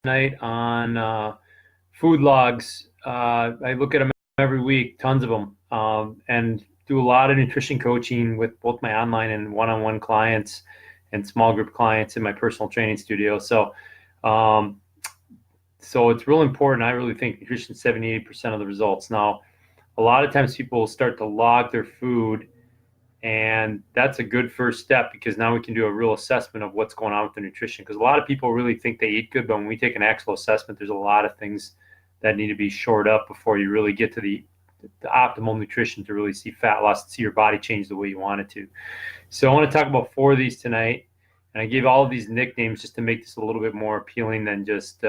night on food logs. I look at them every week, tons of them, and do a lot of nutrition coaching with both my online and one-on-one clients and small group clients in my personal training studio. Um, so it's real important. I really think nutrition is 70-80% of the results. Now, a lot of times people will start to log their food, and that's a good first step because now we can do a real assessment of what's going on with the nutrition. Because a lot of people really think they eat good, but when we take an actual assessment, there's a lot of things that need to be shored up before you really get to the optimal nutrition to really see fat loss and see your body change the way you want it to. So I want to talk about 4 of these tonight. And I gave all of these nicknames just to make this a little bit more appealing than just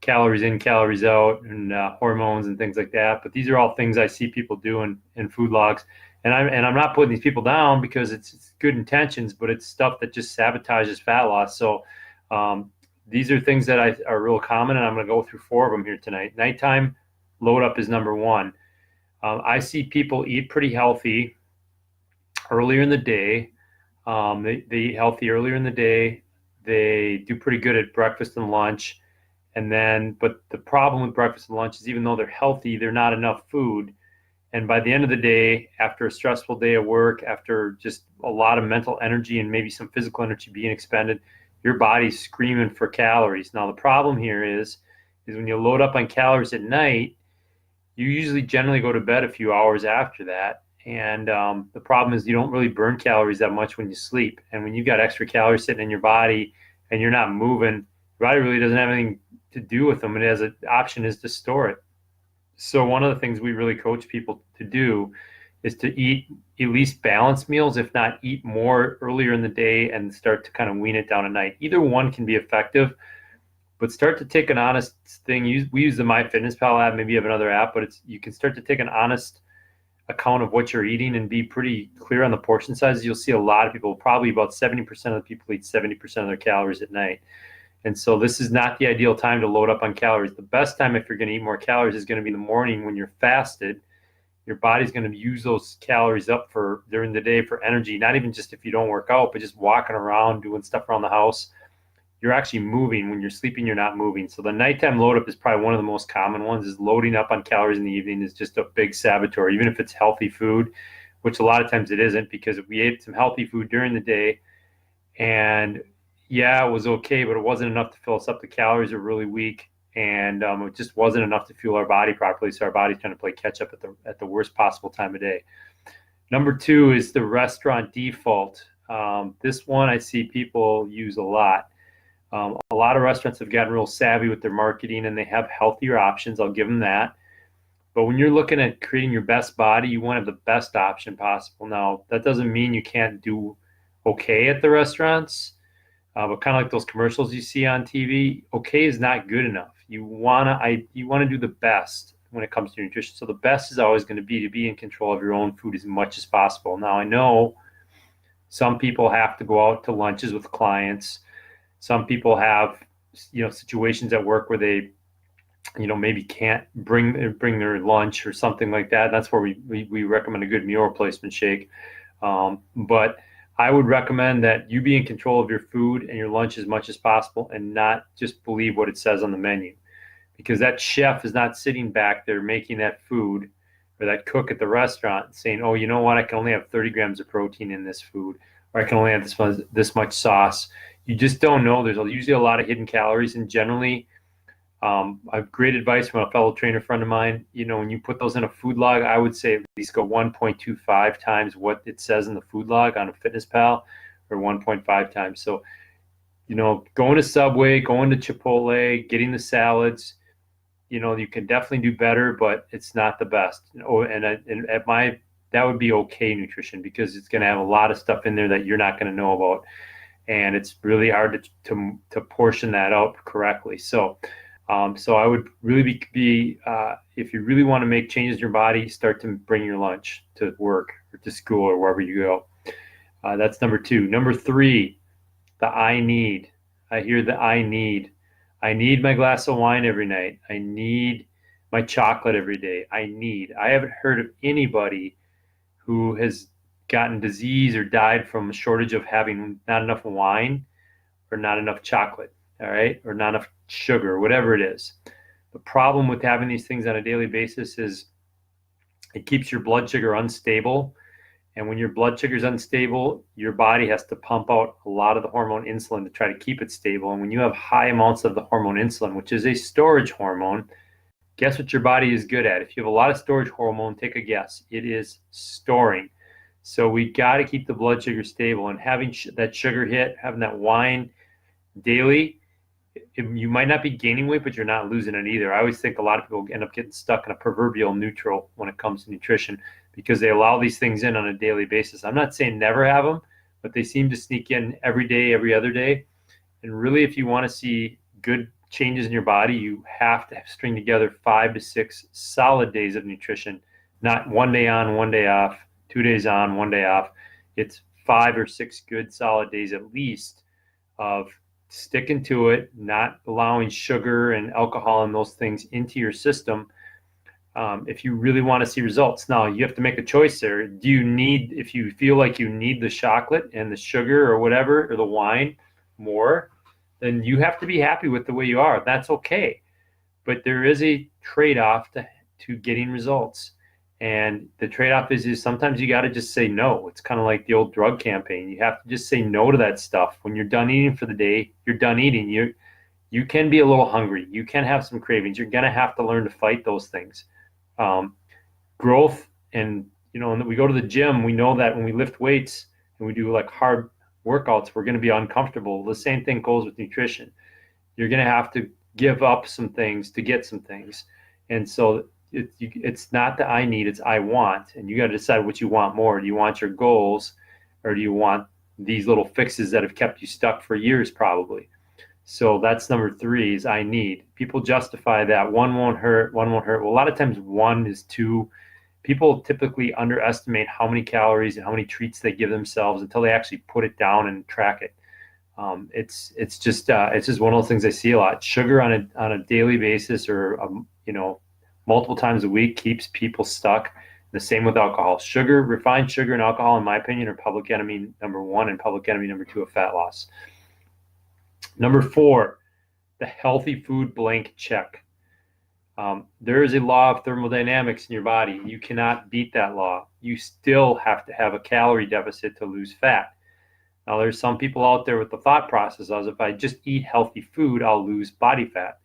calories in, calories out, and hormones and things like that. But these are all things I see people do in food logs. And I'm not putting these people down because it's good intentions, but it's stuff that just sabotages fat loss. So these are things that are real common, and I'm going to go through 4 of them here tonight. Nighttime load up is number one. I see people eat pretty healthy earlier in the day. They eat healthy earlier in the day. They do pretty good at breakfast and lunch. But the problem with breakfast and lunch is even though they're healthy, they're not enough food. And by the end of the day, after a stressful day of work, after just a lot of mental energy and maybe some physical energy being expended, your body's screaming for calories. Now, the problem here is when you load up on calories at night, you usually generally go to bed a few hours after that. And the problem is you don't really burn calories that much when you sleep. And when you've got extra calories sitting in your body and you're not moving, your body really doesn't have anything to do with them. It has an option is to store it. So one of the things we really coach people to do is to eat at least balanced meals, if not eat more earlier in the day and start to kind of wean it down at night. Either one can be effective, but start to take an honest thing. We use the MyFitnessPal app. Maybe you have another app, but you can start to take an honest account of what you're eating and be pretty clear on the portion sizes. You'll see a lot of people, probably about 70% of the people eat 70% of their calories at night. And so this is not the ideal time to load up on calories. The best time if you're going to eat more calories is going to be in the morning when you're fasted. Your body's going to use those calories up for during the day for energy, not even just if you don't work out, but just walking around, doing stuff around the house. You're actually moving. When you're sleeping, you're not moving. So the nighttime load up is probably one of the most common ones. Is loading up on calories in the evening is just a big saboteur, even if it's healthy food, which a lot of times it isn't, because if we ate some healthy food during the day and yeah, it was okay, but it wasn't enough to fill us up. The calories are really weak, and it just wasn't enough to fuel our body properly. So our body's trying to play catch up at the worst possible time of day. Number 2 is the restaurant default. This one I see people use a lot. A lot of restaurants have gotten real savvy with their marketing, and they have healthier options. I'll give them that. But when you're looking at creating your best body, you want to have the best option possible. Now, that doesn't mean you can't do okay at the restaurants. But kind of like those commercials you see on TV, okay is not good enough. You wanna do the best when it comes to nutrition. So the best is always going to be in control of your own food as much as possible. Now I know some people have to go out to lunches with clients. Some people have situations at work where they maybe can't bring their lunch or something like that. That's where we recommend a good meal replacement shake. But I would recommend that you be in control of your food and your lunch as much as possible and not just believe what it says on the menu, because that chef is not sitting back there making that food, or that cook at the restaurant saying, oh, you know what, I can only have 30 grams of protein in this food, or I can only have this much sauce. You just don't know. There's usually a lot of hidden calories, and generally I've great advice from a fellow trainer friend of mine. When you put those in a food log, I would say at least go 1.25 times what it says in the food log on a FitnessPal, or 1.5 times. So, going to Subway, going to Chipotle, getting the salads, you can definitely do better, but it's not the best. That would be okay nutrition, because it's going to have a lot of stuff in there that you're not going to know about, and it's really hard to portion that out correctly. So I would really be if you really want to make changes in your body, start to bring your lunch to work or to school or wherever you go. That's number 2. Number 3, the I need. I hear the I need. I need my glass of wine every night. I need my chocolate every day. I haven't heard of anybody who has gotten disease or died from a shortage of having not enough wine or not enough chocolate. all right, or not enough sugar, whatever it is. The problem with having these things on a daily basis is it keeps your blood sugar unstable. And when your blood sugar is unstable, your body has to pump out a lot of the hormone insulin to try to keep it stable. And when you have high amounts of the hormone insulin, which is a storage hormone, guess what your body is good at? If you have a lot of storage hormone, take a guess. It is storing. So we got to keep the blood sugar stable, and having that sugar hit, having that wine daily, you might not be gaining weight, but you're not losing it either. I always think a lot of people end up getting stuck in a proverbial neutral when it comes to nutrition because they allow these things in on a daily basis. I'm not saying never have them, but they seem to sneak in every day, every other day. And really, if you want to see good changes in your body, you have to string together 5 to 6 solid days of nutrition, not 1 day on, 1 day off, 2 days on, 1 day off. It's 5 or 6 good solid days at least of sticking to it, not allowing sugar and alcohol and those things into your system. If you really want to see results. Now, you have to make a choice there. If you feel like you need the chocolate and the sugar or whatever, or the wine more, then you have to be happy with the way you are. That's okay. But there is a trade-off to getting results. And the trade-off is sometimes you got to just say no. It's kind of like the old drug campaign. You have to just say no to that stuff. When you're done eating for the day, you're done eating. You can be a little hungry. You can have some cravings. You're going to have to learn to fight those things. Growth, and and we go to the gym, we know that when we lift weights and we do like hard workouts, we're going to be uncomfortable. The same thing goes with nutrition. You're going to have to give up some things to get some things. And so it's not the I need, it's I want. And you got to decide what you want more. Do you want your goals, or do you want these little fixes that have kept you stuck for years probably? So that's number 3 is I need. People justify that one won't hurt, one won't hurt. Well, a lot of times one is too. People typically underestimate how many calories and how many treats they give themselves until they actually put it down and track it. It's just one of those things I see a lot. Sugar on a daily basis, or multiple times a week, keeps people stuck. The same with alcohol. Sugar, refined sugar, and alcohol, in my opinion, are public enemy number 1 and public enemy number 2 of fat loss. Number 4, the healthy food blank check. There is a law of thermodynamics in your body. You cannot beat that law. You still have to have a calorie deficit to lose fat. Now, there's some people out there with the thought process of, if I just eat healthy food, I'll lose body fat.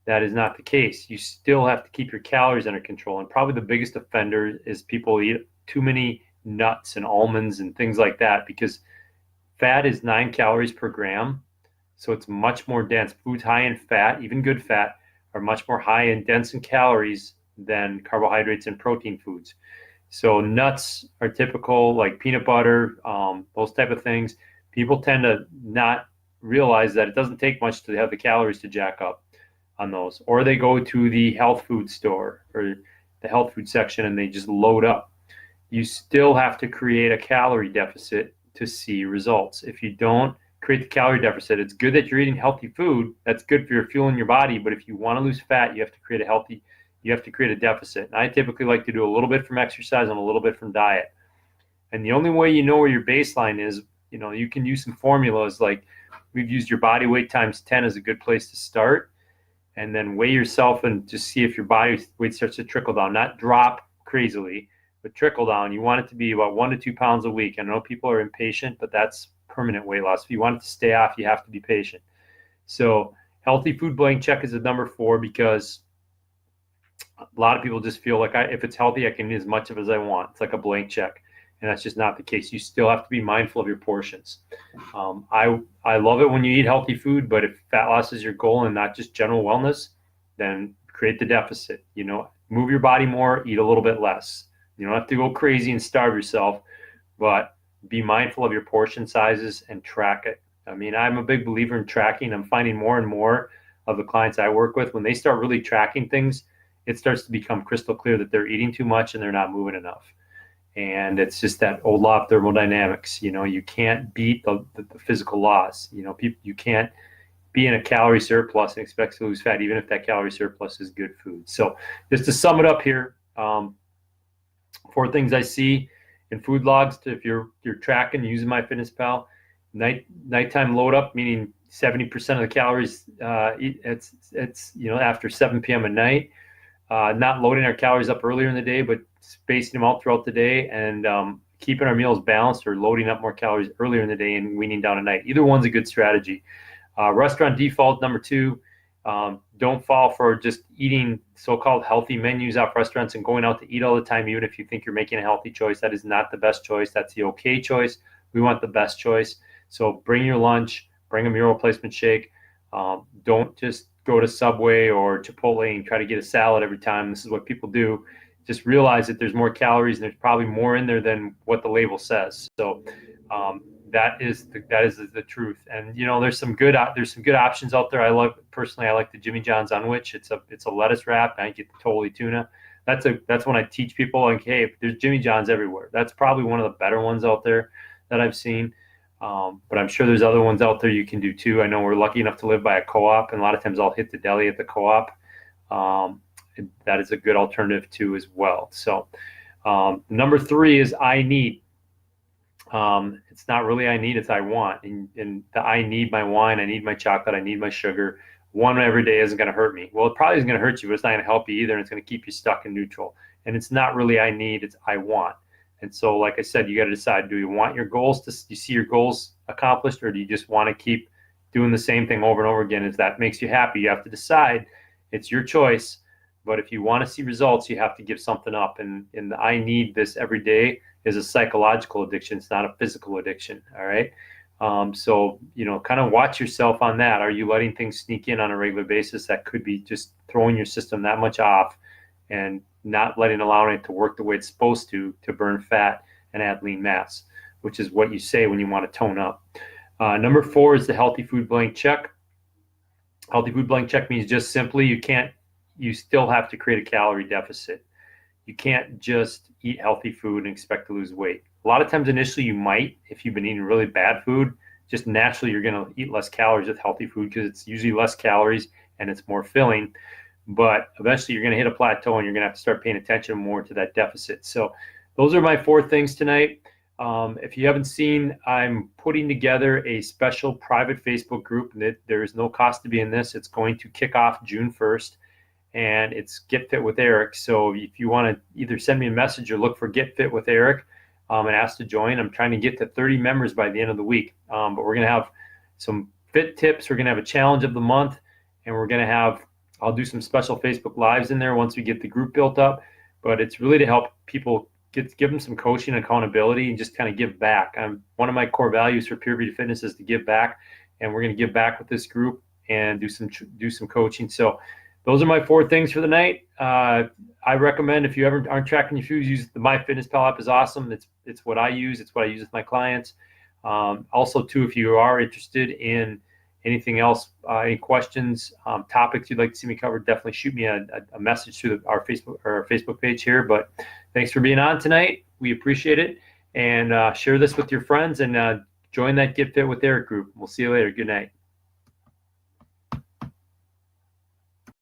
That is not the case. You still have to keep your calories under control. And probably the biggest offender is people eat too many nuts and almonds and things like that, because fat is 9 calories per gram. So it's much more dense. Foods high in fat, even good fat, are much more high and dense in calories than carbohydrates and protein foods. So nuts are typical, like peanut butter, those type of things. People tend to not realize that it doesn't take much to have the calories to jack up on those. Or they go to the health food store or the health food section and they just load up. You still have to create a calorie deficit to see results. If you don't create the calorie deficit, it's good that you're eating healthy food. That's good for your fuel in your body. But if you want to lose fat, you have to create a deficit. And I typically like to do a little bit from exercise and a little bit from diet. And the only way you know where your baseline is, you can use some formulas, like we've used your body weight times 10 as a good place to start. And then weigh yourself and just see if your body weight starts to trickle down, not drop crazily, but trickle down. You want it to be about 1 to 2 pounds a week. I know people are impatient, but that's permanent weight loss. If you want it to stay off, you have to be patient. So healthy food blank check is a number 4, because a lot of people just feel like if it's healthy, I can eat as much of as I want. It's like a blank check. And that's just not the case. You still have to be mindful of your portions. I love it when you eat healthy food, but if fat loss is your goal and not just general wellness, then create the deficit. Move your body more, eat a little bit less. You don't have to go crazy and starve yourself, but be mindful of your portion sizes and track it. I mean, I'm a big believer in tracking. I'm finding more and more of the clients I work with, when they start really tracking things, it starts to become crystal clear that they're eating too much and they're not moving enough. And it's just that old law of thermodynamics. You can't beat the physical laws. You can't be in a calorie surplus and expect to lose fat, even if that calorie surplus is good food. So just to sum it up here, 4 things I see in food logs. If you're tracking using MyFitnessPal, nighttime load up, meaning 70% of the calories, it's after 7 p.m. at night. Not loading our calories up earlier in the day, but spacing them out throughout the day, and keeping our meals balanced, or loading up more calories earlier in the day and weaning down at night. Either one's a good strategy. Restaurant default number 2. Don't fall for just eating so-called healthy menus off restaurants and going out to eat all the time, even if you think you're making a healthy choice. That is not the best choice. That's the okay choice. We want the best choice. So bring your lunch, bring a meal replacement shake. Don't just go to Subway or Chipotle and try to get a salad every time. This is what people do. Just realize that there's more calories and there's probably more in there than what the label says. So that is the truth. And there's some good options out there. I like the Jimmy John's Unwich. It's a lettuce wrap. I get the totally tuna. That's when I teach people, like, hey, there's Jimmy John's everywhere. That's probably one of the better ones out there that I've seen. But I'm sure there's other ones out there you can do too. I know we're lucky enough to live by a co-op, and a lot of times I'll hit the deli at the co-op. That is a good alternative too as well. So number 3 is I need. It's not really I need, it's I want. And the I need my wine, I need my chocolate, I need my sugar. One every day isn't going to hurt me. Well, it probably isn't going to hurt you, but it's not going to help you either. And it's going to keep you stuck in neutral. And it's not really I need, it's I want. And so, like I said, you got to decide, do you want your goals do you see your goals accomplished, or do you just want to keep doing the same thing over and over again? If that makes you happy, you have to decide. It's your choice. But if you want to see results, you have to give something up. And the I need this every day is a psychological addiction. It's not a physical addiction. All right. So, kind of watch yourself on that. Are you letting things sneak in on a regular basis that could be just throwing your system that much off, and not allowing it to work the way it's supposed to burn fat and add lean mass, which is what you say when you want to tone up. Number 4 is the healthy food blank check. Healthy food blank check means just simply you still have to create a calorie deficit. You can't just eat healthy food and expect to lose weight. A lot of times initially you might, if you've been eating really bad food, just naturally you're going to eat less calories with healthy food because it's usually less calories and it's more filling. But eventually you're going to hit a plateau and you're going to have to start paying attention more to that deficit. So those are my 4 things tonight. If you haven't seen, I'm putting together a special private Facebook group. There is no cost to be in this. It's going to kick off June 1st. And it's Get Fit with Eric. So if you want to either send me a message or look for Get Fit with Eric and ask to join, I'm trying to get to 30 members by the end of the week. But we're going to have some fit tips. We're going to have a challenge of the month, and I'll do some special Facebook Lives in there once we get the group built up. But it's really to help people give them some coaching and accountability and just kind of give back. One of my core values for Pure Beauty Fitness is to give back, and we're going to give back with this group and do some coaching. So those are my 4 things for the night. I recommend, if you ever aren't tracking your food, use the MyFitnessPal app. Is awesome. It's what I use. It's what I use with my clients. Also, too, if you are interested in anything else, any questions, topics you'd like to see me cover, definitely shoot me a message through our Facebook page here. But thanks for being on tonight. We appreciate it. And share this with your friends, and join that Get Fit with Eric group. We'll see you later. Good night.